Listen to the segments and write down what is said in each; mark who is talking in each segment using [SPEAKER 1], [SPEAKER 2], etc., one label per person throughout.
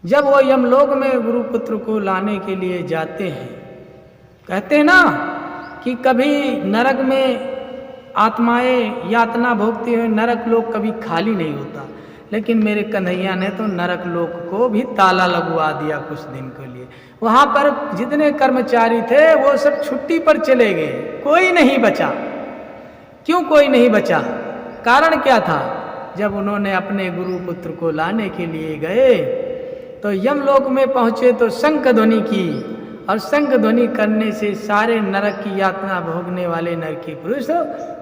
[SPEAKER 1] जब वो यमलोक में गुरुपुत्र को लाने के लिए जाते हैं, कहते हैं ना कि कभी नरक में आत्माएं यातना भोगती हुए नरक लोक कभी खाली नहीं होता, लेकिन मेरे कन्हैया ने तो नरक लोक को भी ताला लगवा दिया कुछ दिन के लिए। वहां पर जितने कर्मचारी थे वो सब छुट्टी पर चले गए, कोई नहीं बचा। क्यों कोई नहीं बचा? कारण क्या था? जब उन्होंने अपने गुरुपुत्र को लाने के लिए गए तो यमलोक में पहुंचे तो शंख ध्वनि की, और शंख ध्वनि करने से सारे नरक की यातना भोगने वाले नरकी पुरुष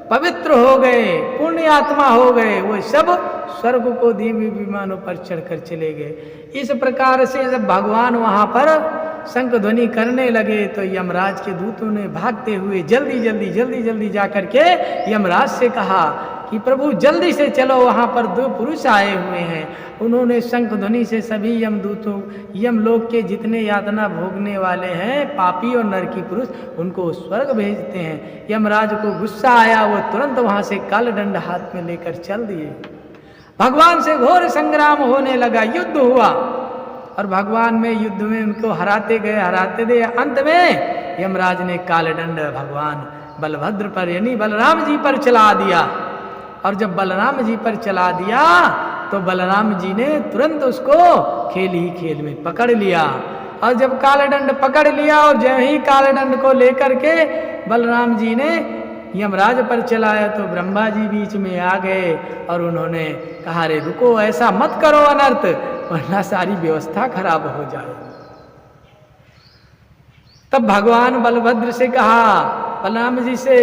[SPEAKER 1] पवित्र हो गए, पुण्य आत्मा हो गए। वो सब स्वर्ग को दिव्य विमानों पर चढ़कर चले गए। इस प्रकार से जब भगवान वहां पर शंख ध्वनि करने लगे तो यमराज के दूतों ने भागते हुए जल्दी जल्दी जाकर के यमराज से कहा कि प्रभु जल्दी से चलो, वहां पर दो पुरुष आए हुए हैं। उन्होंने शंख ध्वनि से सभी यमदूतों, यमलोक के जितने यातना भोगने वाले हैं पापी और नरकी पुरुष, उनको स्वर्ग भेजते हैं। यमराज को गुस्सा आया, वो तुरंत वहां से कालदंड हाथ में लेकर चल दिए। भगवान से घोर संग्राम होने लगा, युद्ध हुआ, और भगवान में युद्ध में उनको हराते गए। अंत में यमराज ने कालदंड भगवान बलभद्र पर यानी बलराम जी पर चला दिया। और जब बलराम जी पर चला दिया तो बलराम जी ने तुरंत उसको खेल ही खेल में पकड़ लिया। और जब कालदंड पकड़ लिया और जब ही कालदंड को लेकर के बलराम जी ने यमराज पर चलाया तो ब्रह्मा जी बीच में आ गए और उन्होंने कहा, रे रुको, ऐसा मत करो अनर्थ, वरना सारी व्यवस्था खराब हो जाए। तब भगवान बलभद्र से कहा, बलराम जी से,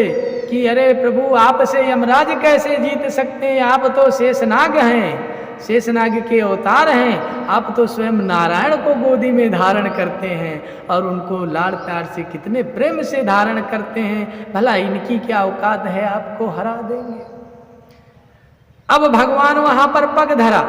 [SPEAKER 1] कि अरे प्रभु, आपसे यमराज कैसे जीत सकते हैं? आप तो शेषनाग हैं, शेषनाग के अवतार हैं। आप तो स्वयं नारायण को गोदी में धारण करते हैं और उनको लाड़ प्यार से कितने प्रेम से धारण करते हैं। भला इनकी क्या औकात है, आपको हरा देंगे। अब भगवान वहां पर पग धरा,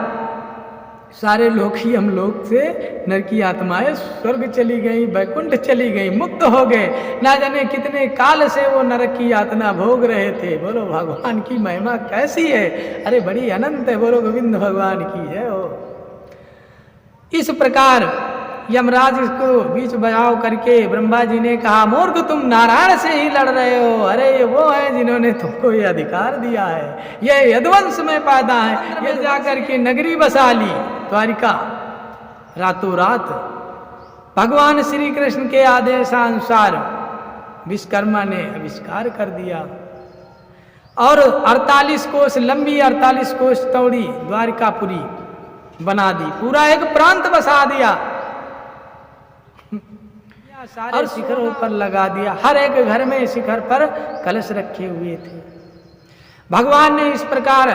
[SPEAKER 1] सारे लोग ही हम लोग से नरकी आत्माएं स्वर्ग चली गई, वैकुंठ चली गई, मुक्त हो गए। ना जाने कितने काल से वो नरक की यातना भोग रहे थे। बोलो भगवान की महिमा कैसी है, अरे बड़ी अनंत है। बोलो गोविंद भगवान की जय हो। इस प्रकार यमराज को बीच बचाव करके ब्रह्मा जी ने कहा, मूर्ख, तुम नारायण से ही लड़ रहे हो। अरे ये वो है जिन्होंने तुमको ये अधिकार दिया है, ये यदुवंश में पैदा है। ये जाकर के नगरी बसा ली द्वारिका रातों रात। भगवान श्री कृष्ण के आदेशानुसार विश्वकर्मा ने आविष्कार कर दिया और 48 कोस लंबी 48 कोस चौड़ी द्वारिकापुरी बना दी, पूरा एक प्रांत बसा दिया और शिखरों पर लगा दिया। हर एक घर में शिखर पर कलश रखे हुए थे। भगवान ने इस प्रकार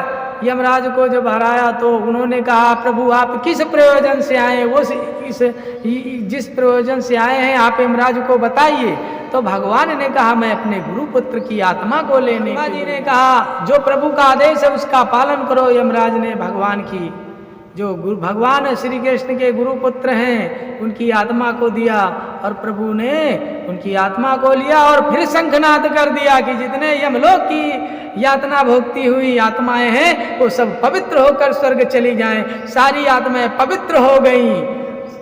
[SPEAKER 1] यमराज को जब हराया तो उन्होंने कहा, प्रभु आप किस प्रयोजन से आए? वो जिस प्रयोजन से आए हैं आप यमराज को बताइए। तो भगवान ने कहा, मैं अपने गुरुपुत्र की आत्मा को लेने। ब्रह्मा जी ने कहा, जो प्रभु का आदेश है उसका पालन करो। यमराज ने भगवान की जो भगवान श्री कृष्ण के गुरुपुत्र हैं उनकी आत्मा को दिया और प्रभु ने उनकी आत्मा को लिया और फिर शंखनाद कर दिया कि जितने यमलोक की यातना भोगती हुई आत्माएं हैं वो सब पवित्र होकर स्वर्ग चली जाएं। सारी आत्माएं पवित्र हो गई।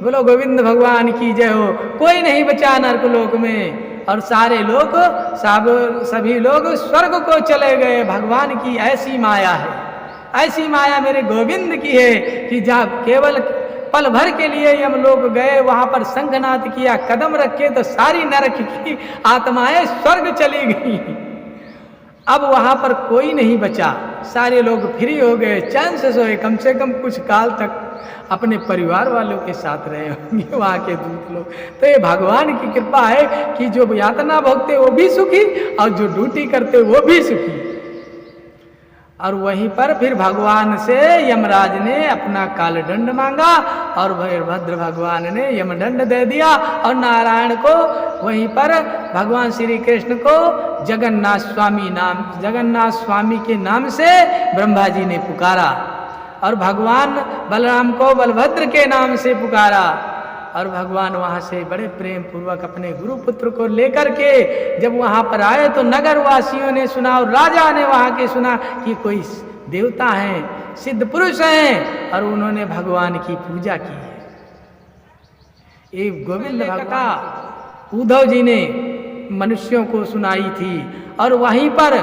[SPEAKER 1] बोलो गोविंद भगवान की जय हो। कोई नहीं बचा नरकलोक में और सारे लोग सभी लोग स्वर्ग को चले गए। भगवान की ऐसी माया है, ऐसी माया मेरे गोविंद की है कि जब केवल पल भर के लिए हम लोग गए, वहां पर शंखनाद किया, कदम रखे तो सारी नरक की आत्माएं स्वर्ग चली गई। अब वहां पर कोई नहीं बचा, सारे लोग फ्री हो गए, चैन से सोए। कम से कम कुछ काल तक अपने परिवार वालों के साथ रहे होंगे वहां के दूत लोग। तो ये भगवान की कृपा है कि जो यातना भोगते वो भी सुखी और जो ड्यूटी करते वो भी सुखी। और वहीं पर फिर भगवान से यमराज ने अपना कालदंड मांगा और वीरभद्र भगवान ने यमदंड दे दिया और नारायण को वहीं पर भगवान श्री कृष्ण को जगन्नाथ स्वामी के नाम से ब्रह्मा जी ने पुकारा और भगवान बलराम को बलभद्र के नाम से पुकारा। और भगवान वहां से बड़े प्रेम पूर्वक अपने गुरुपुत्र को लेकर के जब वहां पर आए तो नगर वासियों ने सुना और राजा ने वहां के सुना कि कोई देवता हैं, सिद्ध पुरुष हैं और उन्होंने भगवान की पूजा की है। ये गोविंद कथा उद्धव जी ने मनुष्यों को सुनाई थी। और वहीं पर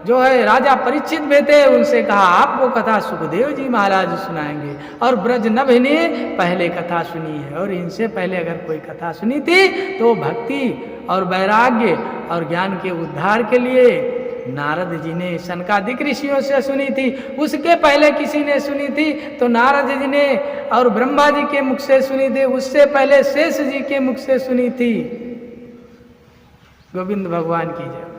[SPEAKER 1] जो है राजा परीक्षित भी थे, उनसे कहा आपको कथा सुखदेव जी महाराज सुनाएंगे। और ब्रजनभ ने पहले कथा सुनी है, और इनसे पहले अगर कोई कथा सुनी थी तो भक्ति और वैराग्य और ज्ञान के उद्धार के लिए नारद जी ने सनकादिक ऋषियों से सुनी थी। उसके पहले किसी ने सुनी थी तो नारद जी ने और ब्रह्मा जी के मुख से सुनी थी। उससे पहले शेष जी के मुख से सुनी थी। गोविंद भगवान की जय।